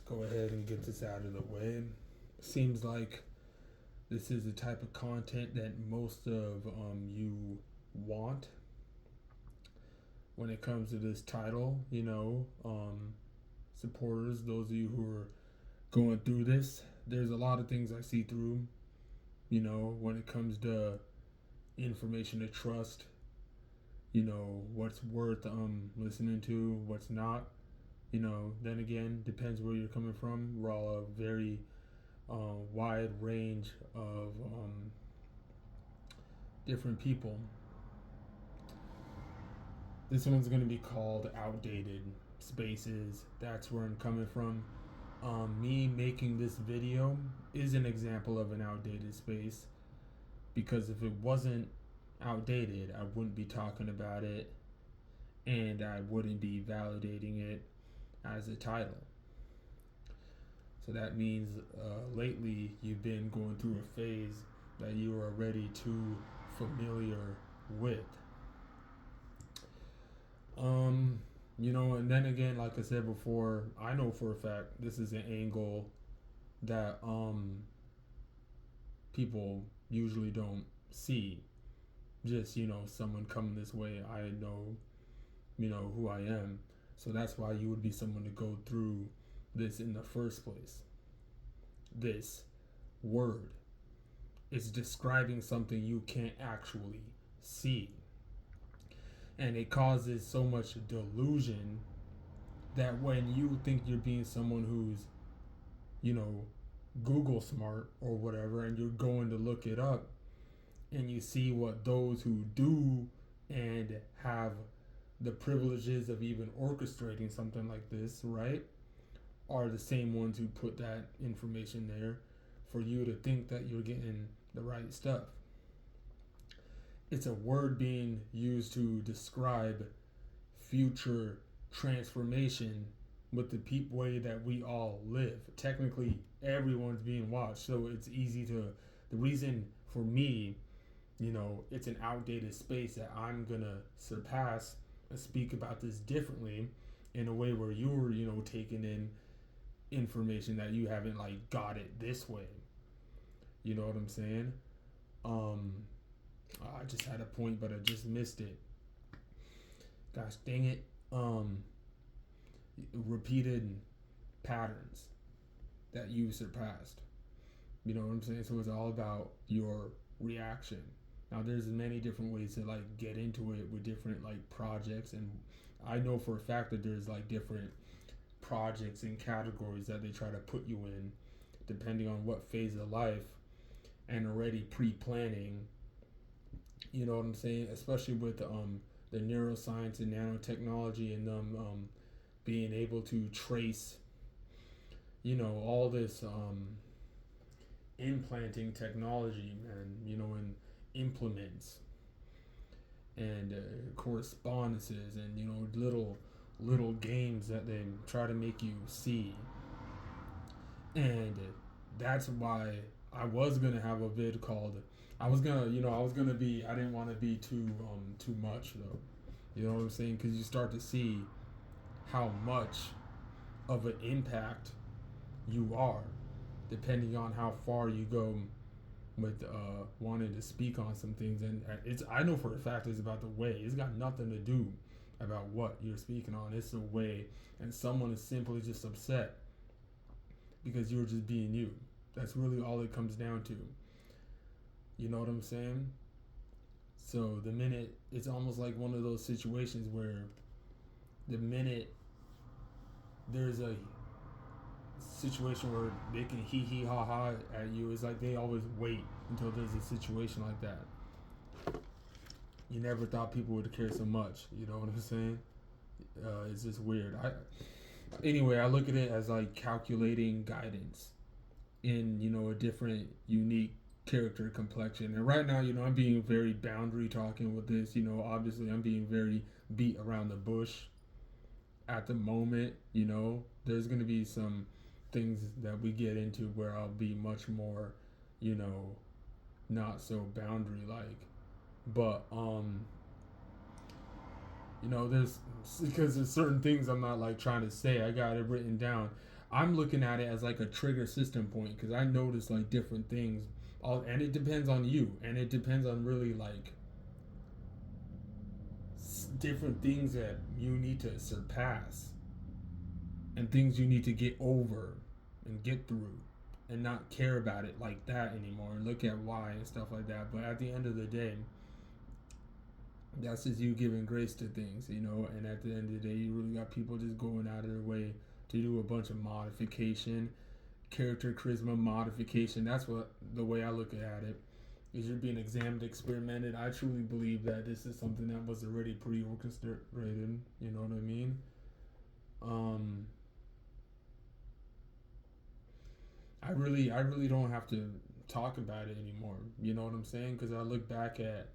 go ahead and get this out of the way. Seems like this is the type of content that most of you want when it comes to this title. Supporters, those of you who are going through this, there's a lot of things I see through. When it comes to information to trust, what's worth listening to, what's not. Then again, depends where you're coming from. We're all a very wide range of different people. This one's going to be called Outdated Spaces. That's where I'm coming from. Me making this video is an example of an outdated space, because if it wasn't outdated, I wouldn't be talking about it and I wouldn't be validating it as a title. So that means lately you've been going through a phase that you are already too familiar with. And then again, like I said before, I know for a fact this is an angle that people usually don't see. Just, someone coming this way, I know, who I am. So that's why you would be someone to go through this in the first place. This word is describing something you can't actually see. And it causes so much delusion that when you think you're being someone who's, Google smart or whatever, and you're going to look it up, and you see what those who do and have the privileges of even orchestrating something like this, right, are the same ones who put that information there for you to think that you're getting the right stuff. It's a word being used to describe future transformation with the way that we all live. Technically, everyone's being watched, so it's easy to. The reason for me, it's an outdated space that I'm gonna surpass and speak about this differently in a way where you're, taking in information that you haven't got it this way. You know what I'm saying? I just had a point, but I just missed it. Gosh dang it. Repeated patterns that you surpassed. You know what I'm saying? So it's all about your reaction. Now there's many different ways to get into it with different projects, and I know for a fact that there's different projects and categories that they try to put you in depending on what phase of life, and already pre-planning. You know what I'm saying? Especially with the neuroscience and nanotechnology, and them being able to trace, all this implanting technology, and implements and correspondences, and little games that they try to make you see. And that's why I was gonna have a vid called. I didn't want to be too much though. You know what I'm saying? Because you start to see how much of an impact you are, depending on how far you go with wanting to speak on some things. And I know for a fact it's about the way. It's got nothing to do about what you're speaking on. It's the way, and someone is simply just upset because you're just being you. That's really all it comes down to. You know what I'm saying? So the minute, it's almost like one of those situations where the minute there's a situation where they can hee ha ha at you, it's like they always wait until there's a situation like that. You never thought people would care so much. You know what I'm saying? It's just weird. Anyway, I look at it as calculating guidance in a different, unique character complexion. And right now, I'm being very boundary talking with this. Obviously I'm being very beat around the bush at the moment. There's going to be some things that we get into where I'll be much more, not so boundary like. But there's, because there's certain things I'm not trying to say. I got it written down. I'm looking at it as like a trigger system point because I notice like different things, all, and it depends on you, and it depends on really like different things that you need to surpass and things you need to get over and get through and not care about it like that anymore and look at why and stuff like that. But at the end of the day, that's just you giving grace to things, you know. And at the end of the day, you really got people just going out of their way to do a bunch of modification, character charisma modification. That's what the way I look at it. Is you're being examined, experimented. I truly believe that this is something that was already pre-orchestrated. You know what I mean? Um, I really don't have to talk about it anymore. You know what I'm saying? Because I look back at,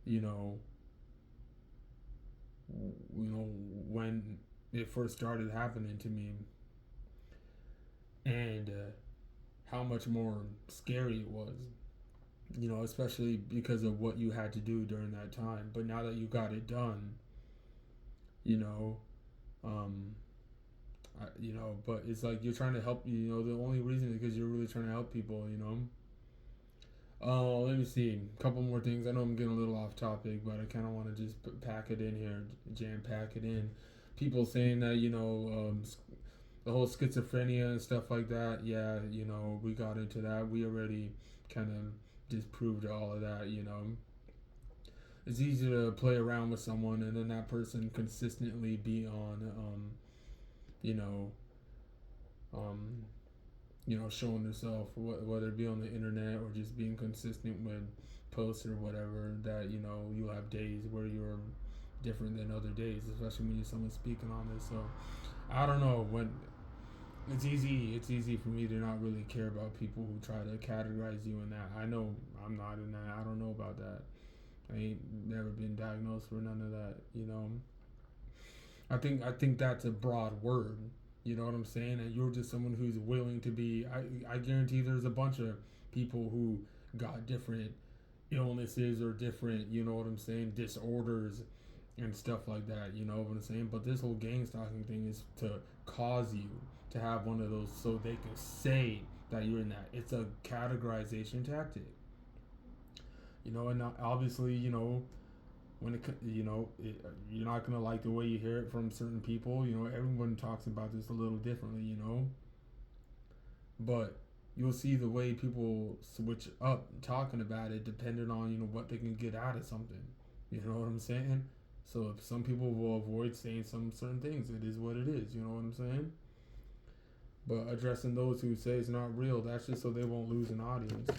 you know, when it first started happening to me, and how much more scary it was. You know, especially because of what you had to do during that time. But now that you got it done, you know, um, but it's like you're trying to help. You know, the only reason is because you're really trying to help people. You know. Oh, let me see. A couple more things. I know I'm getting a little off topic, but I kind of want to just pack it in here, jam pack it in. People saying that the whole schizophrenia and stuff like that. Yeah, we got into that. We already kind of disproved all of that. It's easy to play around with someone and then that person consistently be on, you know, um, showing themselves, whether it be on the internet or just being consistent with posts or whatever, that, you'll have days where you're different than other days, especially when you're someone speaking on this. So I don't know, when it's easy for me to not really care about people who try to categorize you in that. I know I'm not in that. I don't know about that. I ain't never been diagnosed for none of that. I think that's a broad word. You know what I'm saying? And you're just someone who's willing to be. I guarantee there's a bunch of people who got different illnesses or different, you know what I'm saying, disorders and stuff like that. You know what I'm saying? But this whole gang stalking thing is to cause you to have one of those so they can say that you're in that. It's a categorization tactic. And obviously, when you're not gonna like the way you hear it from certain people. Everyone talks about this a little differently. But you'll see the way people switch up talking about it depending on what they can get out of something. You know what I'm saying? So if some people will avoid saying some certain things, it is what it is. You know what I'm saying? But addressing those who say it's not real, that's just so they won't lose an audience.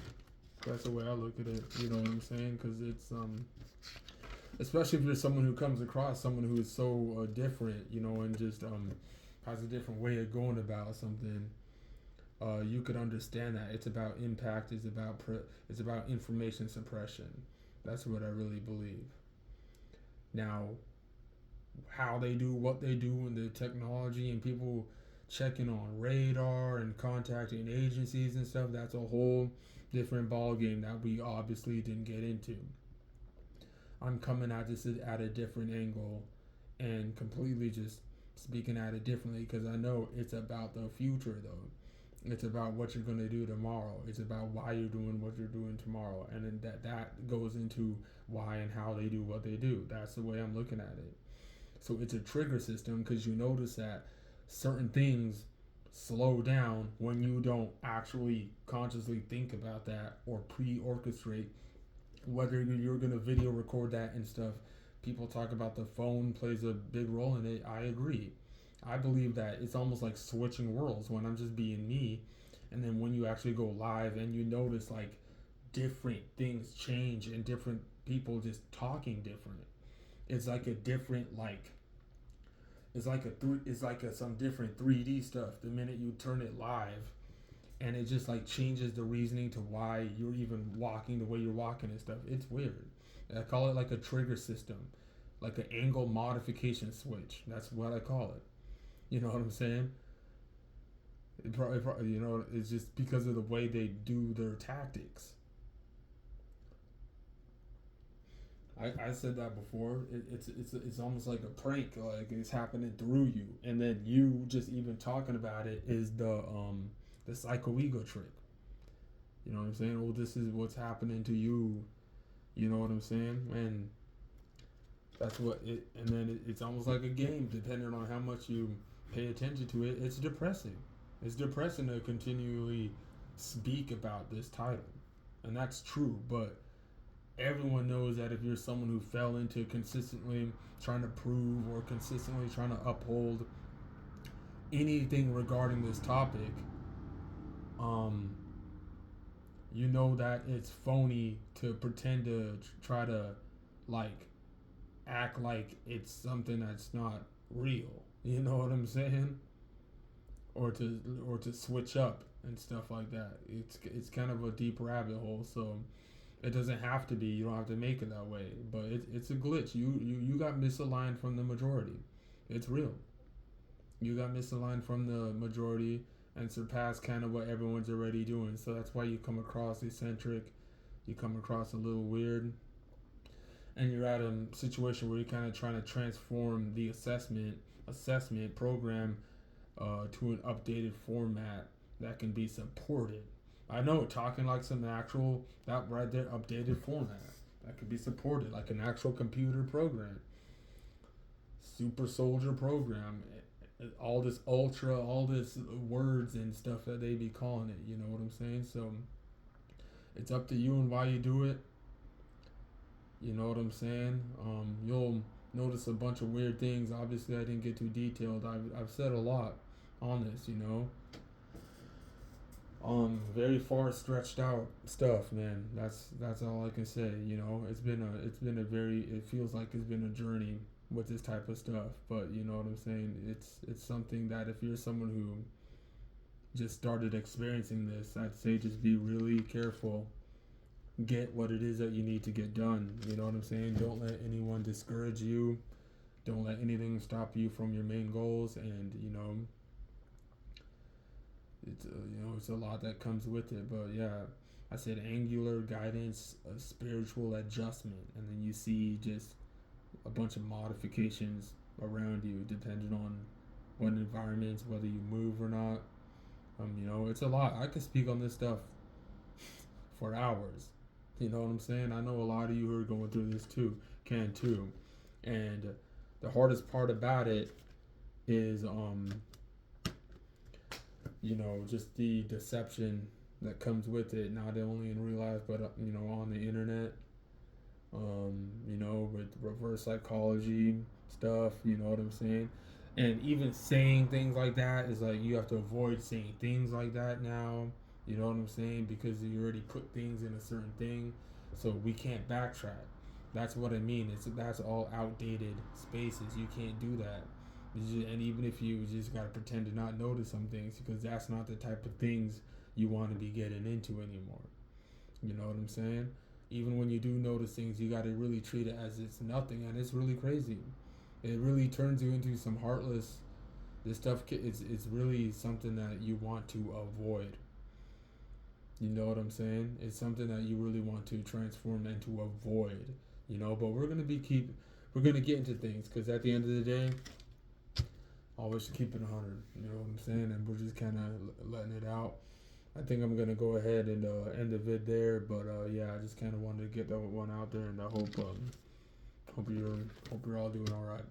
That's the way I look at it. You know what I'm saying? Because it's especially if you're someone who comes across someone who is so different, and just has a different way of going about something. You could understand that it's about impact. It's about information suppression. That's what I really believe. Now, how they do what they do and the technology and people checking on radar and contacting agencies and stuff, that's a whole different ball game that we obviously didn't get into. I'm coming at this at a different angle and completely just speaking at it differently because I know it's about the future though. It's about what you're going to do tomorrow. It's about why you're doing what you're doing tomorrow. And then that goes into why and how they do what they do. That's the way I'm looking at it. So it's a trigger system because you notice that certain things slow down when you don't actually consciously think about that or pre-orchestrate whether you're going to video record that and stuff. People talk about the phone plays a big role in it. I agree. I believe that it's almost like switching worlds when I'm just being me, and then when you actually go live and you notice like different things change and different people just talking different. It's like a different it's like some different 3D stuff the minute you turn it live, and it just like changes the reasoning to why you're even walking the way you're walking and stuff. It's weird. I call it like a trigger system, like an angle modification switch. That's what I call it. You know what I'm saying? It's just because of the way they do their tactics. I said that before. It's almost like a prank. Like it's happening through you, and then you just even talking about it is the psycho ego trick. You know what I'm saying? Well, this is what's happening to you. You know what I'm saying? And that's what it. And then it's almost like a game, depending on how much you pay attention to it. It's depressing. It's depressing to continually speak about this title, and that's true. But everyone knows that if you're someone who fell into consistently trying to prove or consistently trying to uphold anything regarding this topic, um, you know that it's phony to pretend to try to like act like it's something that's not real. You know what I'm saying? Or to switch up and stuff like that. It's kind of a deep rabbit hole. So it doesn't have to be. You don't have to make it that way. But it's a glitch. You got misaligned from the majority. It's real. You got misaligned from the majority and surpassed kind of what everyone's already doing. So that's why you come across eccentric. You come across a little weird. And you're at a situation where you're kind of trying to transform the assessment program to an updated format that can be supported. I know, talking like some actual, that right there, updated format that could be supported, like an actual computer program, super soldier program, all this ultra, all this words and stuff that they be calling it. You know what I'm saying? So it's up to you and why you do it. You know what I'm saying? You'll notice a bunch of weird things. Obviously, I didn't get too detailed. I've said a lot on this, you know. Very far stretched out stuff, man. That's all I can say. You know, it's been a very, it feels like it's been a journey with this type of stuff. But you know what I'm saying? It's something that if you're someone who just started experiencing this, I'd say just be really careful. Get what it is that you need to get done. You know what I'm saying? Don't let anyone discourage you. Don't let anything stop you from your main goals. And you know, it's a lot that comes with it. But yeah, I said angular guidance, a spiritual adjustment, and then you see just a bunch of modifications around you depending on what environments, whether you move or not. It's a lot. I could speak on this stuff for hours. You know what I'm saying? I know a lot of you who are going through this too, can too. And the hardest part about it is just the deception that comes with it, not only in real life but on the internet. With reverse psychology stuff, you know what I'm saying? And even saying things like that is like you have to avoid saying things like that now. You know what I'm saying? Because you already put things in a certain thing, so we can't backtrack. That's what I mean. That's all outdated spaces. You can't do that. And even if you just gotta pretend to not notice some things, because that's not the type of things you want to be getting into anymore. You know what I'm saying? Even when you do notice things, you gotta really treat it as it's nothing, and it's really crazy. It really turns you into some heartless. This stuff, it's really something that you want to avoid. You know what I'm saying? It's something that you really want to transform and to avoid. But we're gonna get into things because at the end of the day, always keep it 100. You know what I'm saying? And we're just kind of letting it out. I think I'm gonna go ahead and end the vid there. But yeah, I just kind of wanted to get that one out there, and I hope you're all doing all right.